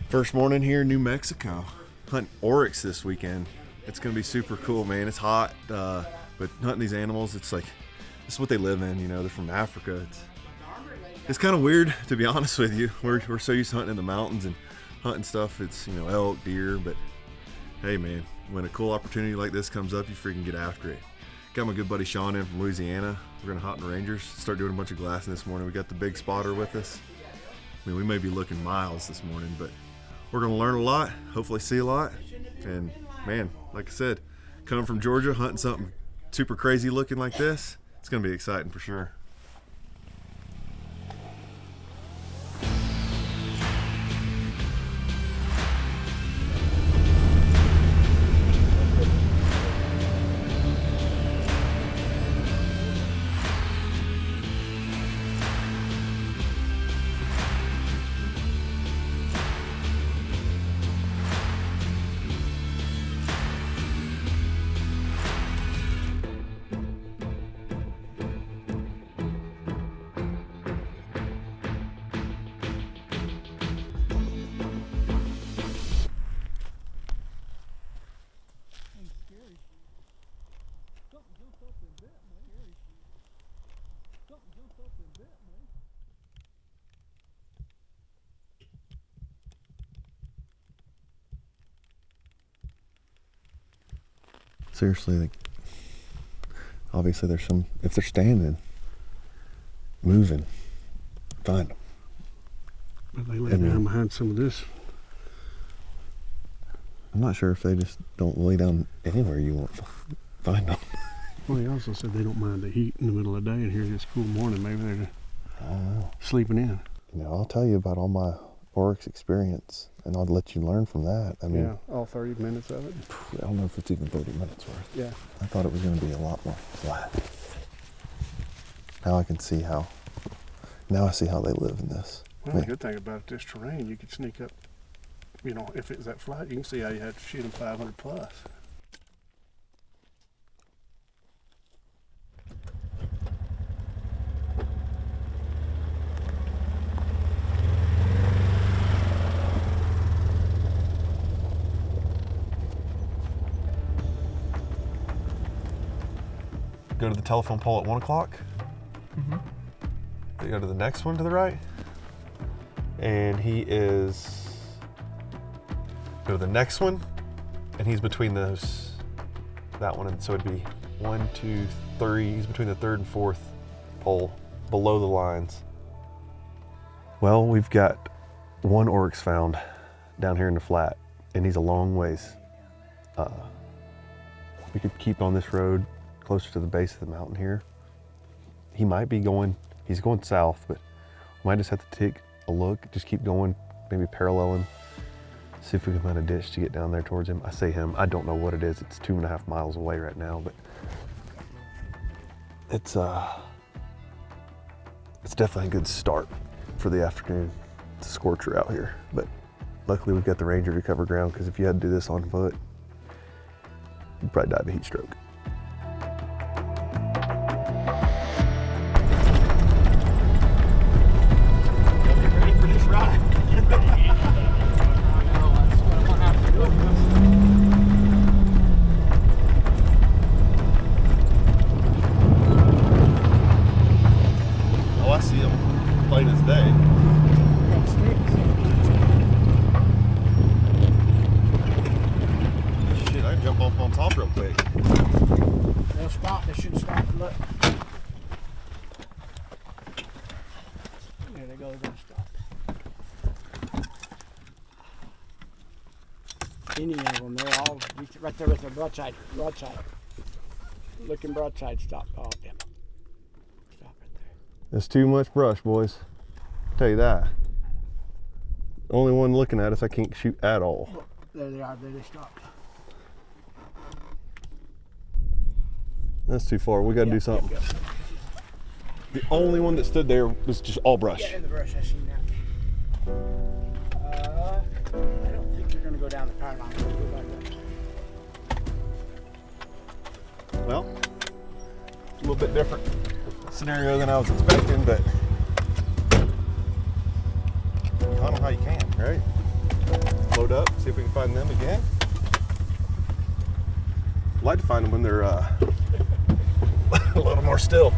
First morning here in New Mexico. Hunting Oryx this weekend. It's gonna be super cool, man. It's hot, but hunting these animals, it's like, this is what they live in, you know, they're from Africa. It's kind of weird, to be honest with you. We're so used to hunting in the mountains and hunting stuff. It's, you know, elk, deer, but hey man, when a cool opportunity like this comes up, you freaking get after it. Got my good buddy Sean in from Louisiana. We're gonna hunt in Rangers, start doing a bunch of glassing this morning. We got the big spotter with us. I mean, we may be looking miles this morning, but we're gonna learn a lot, hopefully see a lot. And man, like I said, coming from Georgia, hunting something super crazy looking like this, it's gonna be exciting for sure. Seriously, like, obviously there's some, if they're standing, moving, find them. But they lay down behind some of this. I'm not sure if they just don't lay down anywhere you want to find them. Well, he also said they don't mind the heat in the middle of the day, and here's this cool morning, maybe they're sleeping in. You know, I'll tell you about all my Oryx experience, and I'll let you learn from that. I mean, yeah, all 30 minutes of it. I don't know if it's even 30 minutes worth. Yeah. I thought it was going to be a lot more flat. Now I can see how, now I see how they live in this. Well, the good thing about this terrain, you could sneak up, you know, if it was that flat, you can see how you had to shoot them 500 plus. Go to the telephone pole at 1 o'clock. Mm-hmm. They go to the next one to the right. And he is, go to the next one, and he's between those, that one, and so it'd be 1, 2, 3, he's between the third and fourth pole, below the lines. Well, we've got one Oryx found down here in the flat, and he's a long ways. We could keep on this road closer to the base of the mountain here. He might be going, he's going south, but we might just have to take a look, just keep going, maybe paralleling, see if we can find a ditch to get down there towards him. I say him, I don't know what it is. It's 2.5 miles away right now, but it's definitely a good start for the afternoon. It's a scorcher out here, but luckily we've got the Ranger to cover ground, because if you had to do this on foot, you'd probably die of a heat stroke. Oh, I see them plain as day. Shit, I can jump up on top real quick. They'll stop. They should stop. Look. There they go. They're gonna stop. Any of them, they're all right there with their broadside. Looking broadside, stop. Oh, damn it. Stop right there. It's too much brush, boys. I'll tell you that. Only one looking at us, I can't shoot at all. Look, there they are. There they stopped. That's too far. We gotta do something. Yep. The only one that stood there was just all brush. Yeah, in the brush. I seen that. I don't think you're gonna go down the power line. Go back up. Well, a little bit different scenario than I was expecting, but you hunt them how you can, right? load up, see if we can find them again. I'd like to find them when they're a little more still.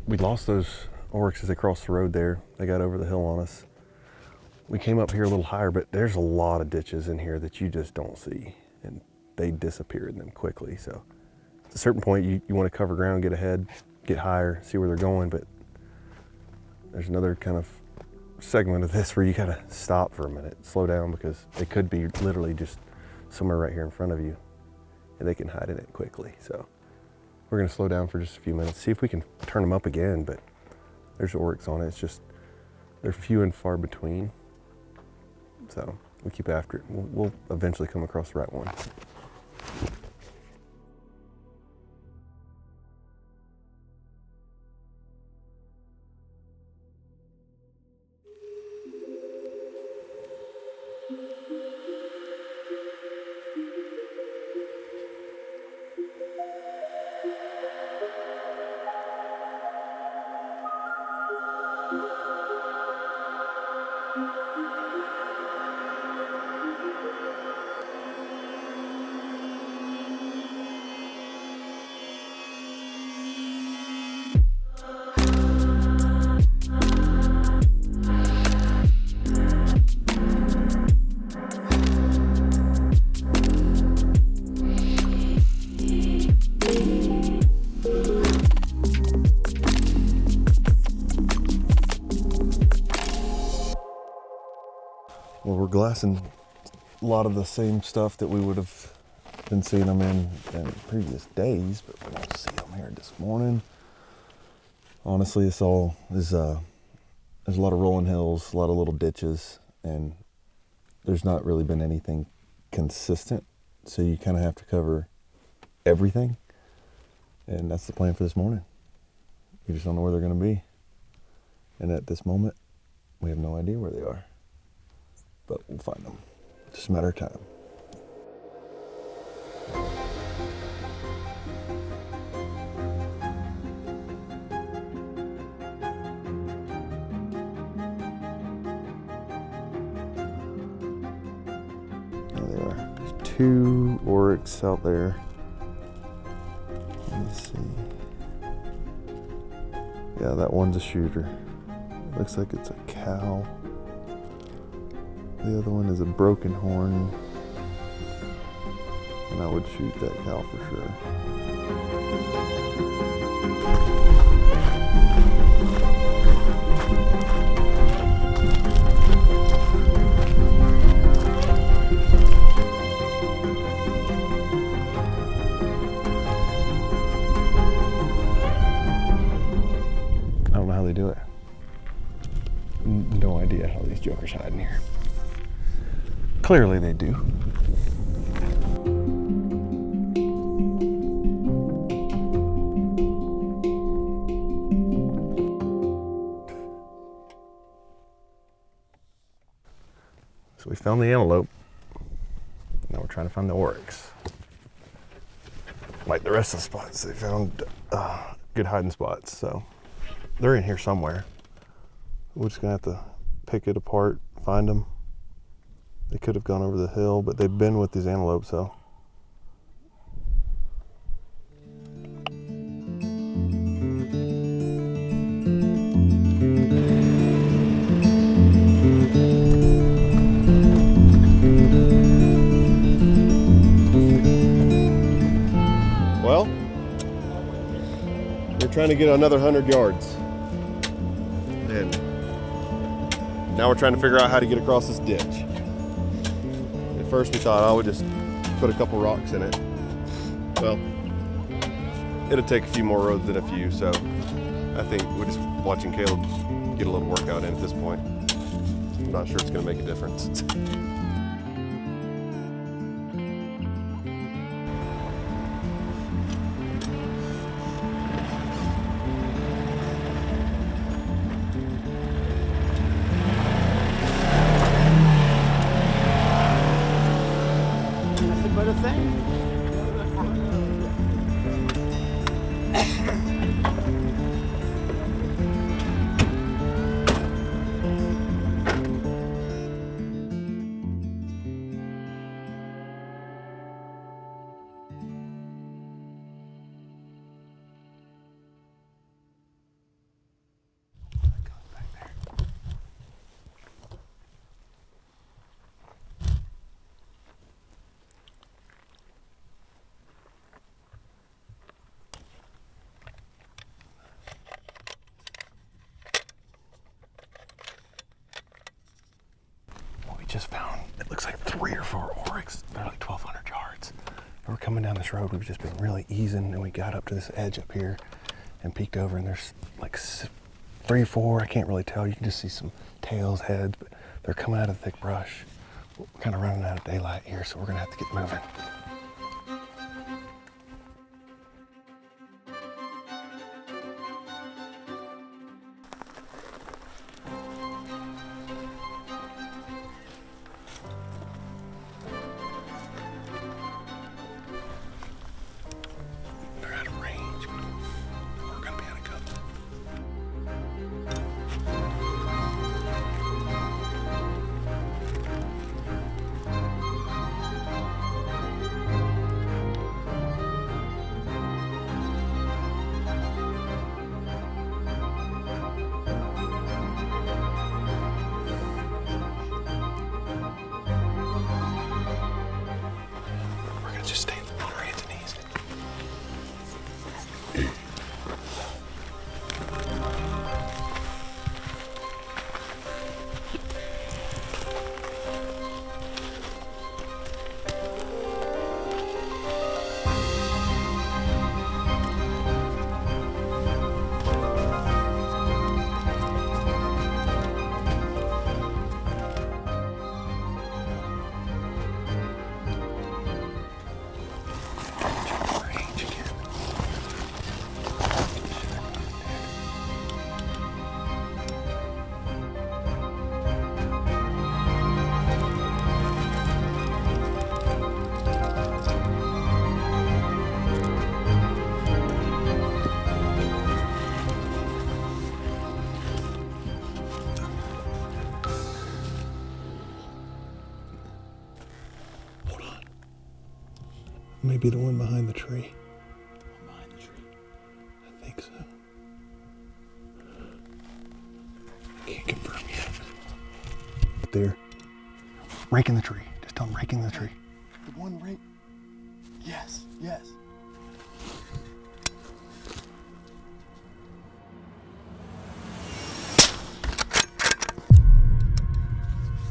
We lost those oryx as they crossed the road there. They got over the hill on us. We came up here a little higher, but there's a lot of ditches in here that you just don't see, and they disappear in them quickly. So at a certain point, you want to cover ground, get ahead, get higher, see where they're going, but there's another kind of segment of this where you gotta stop for a minute, slow down, because they could be literally just somewhere right here in front of you, and they can hide in it quickly. So we're gonna slow down for just a few minutes, see if we can turn them up again, but there's oryx on it. It's just, they're few and far between. So we keep after it. We'll eventually come across the right one. Well, we're glassing a lot of the same stuff that we would have been seeing them in previous days, but we don't see them here this morning. Honestly, it's all is there's a lot of rolling hills, a lot of little ditches, and there's not really been anything consistent. So you kind of have to cover everything, and that's the plan for this morning. We just don't know where they're going to be, and at this moment, we have no idea where they are. But we'll find them. It's just a matter of time. There they are. There's 2 oryx out there. Let me see. Yeah, that one's a shooter. It looks like it's a cow. The other one is a broken horn, and I would shoot that cow for sure. I don't know how they do it. No idea how these jokers hide in here. Clearly they do. So we found the antelope. Now we're trying to find the oryx. Like the rest of the spots, they found good hiding spots. So they're in here somewhere. We're just gonna have to pick it apart, find them. They could have gone over the hill, but they've been with these antelopes, so. Well, we're trying to get another 100 yards. And now we're trying to figure out how to get across this ditch. First we thought I would just put a couple rocks in it. Well, it'll take a few more roads than a few, so I think we're just watching Caleb get a little workout in at this point. I'm not sure it's going to make a difference. Nothing but a thing. Just found, it looks like 3 or 4 Oryx. They're like 1,200 yards. We're coming down this road. We've just been really easing, and we got up to this edge up here and peeked over, and there's like 3 or 4. I can't really tell. You can just see some tails, heads, but they're coming out of the thick brush. We're kind of running out of daylight here, so we're gonna have to get moving. Just stay on our hands and knees. Maybe the one behind the tree. Behind the tree. I think so. I can't confirm yet. Up there. Raking the tree. Just tell them raking the tree. The one right. Yes, yes.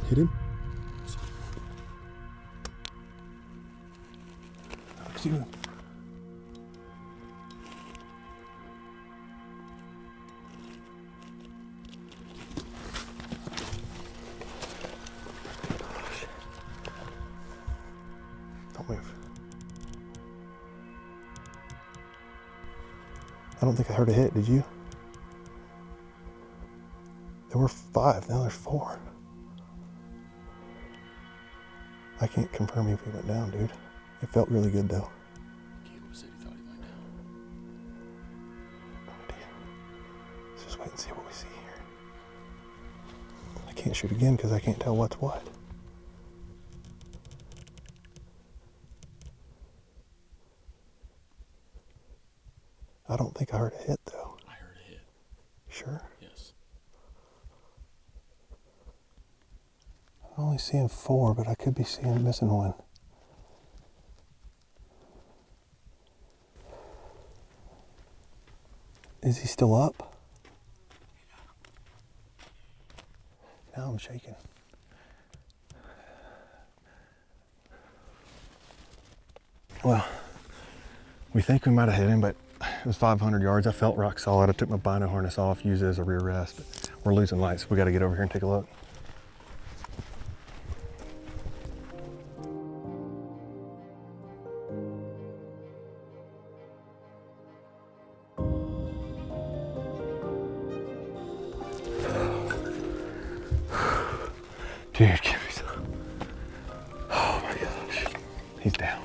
Hit him. See him. Don't move. I don't think I heard a hit, did you? There were 5, now there's 4. I can't confirm if he went down, dude. It felt really good though. Caleb said he thought he went down. No idea. Let's just wait and see what we see here. I can't shoot again because I can't tell what's what. I don't think I heard a hit though. I heard a hit. Sure? Yes. I'm only seeing 4, but I could be missing one. Is he still up? Now I'm shaking. Well, we think we might have hit him, but it was 500 yards. I felt rock solid. I took my bino harness off, used it as a rear rest. But we're losing lights. We got to get over here and take a look. Dude, give me some. Oh my gosh. He's down.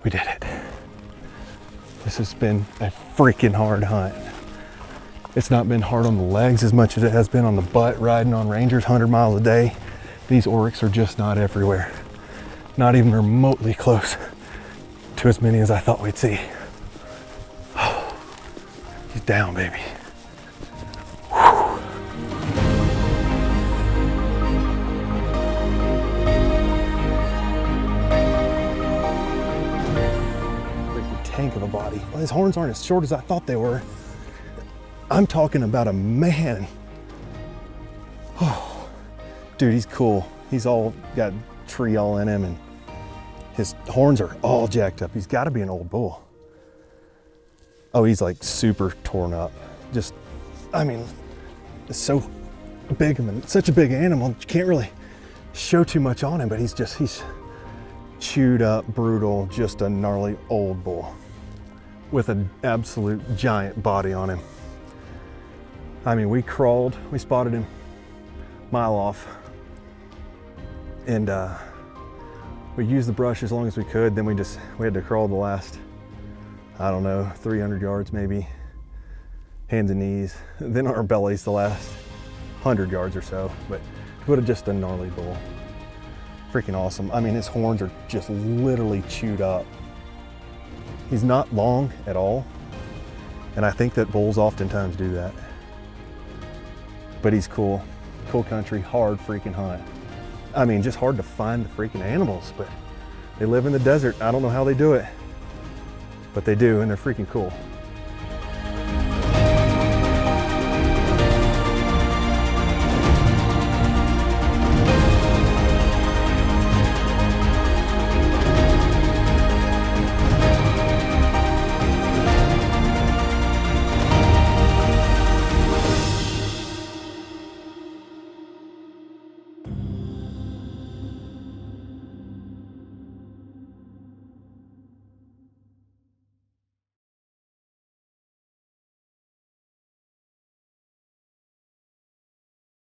We did it. This has been a freaking hard hunt. It's not been hard on the legs as much as it has been on the butt, riding on Rangers 100 miles a day. These Oryx are just not everywhere. Not even remotely close to as many as I thought we'd see. He's down, baby. Tank of a body. Well, his horns aren't as short as I thought they were. I'm talking about a man. Oh, dude, he's cool. He's all got tree all in him and his horns are all jacked up. He's got to be an old bull. Oh, he's like super torn up. Just, I mean, it's so big and such a big animal. You can't really show too much on him, but he's chewed up, brutal, just a gnarly old bull with an absolute giant body on him. I mean, we spotted him a mile off, and we used the brush as long as we could. Then we had to crawl the last, I don't know, 300 yards maybe, hands and knees, then our bellies the last 100 yards or so, but just a gnarly bull. Freaking awesome. I mean, his horns are just literally chewed up. He's not long at all, and I think that bulls oftentimes do that. But he's cool. Cool country, hard freaking hunt. I mean, just hard to find the freaking animals, but they live in the desert. I don't know how they do it, but they do, and they're freaking cool.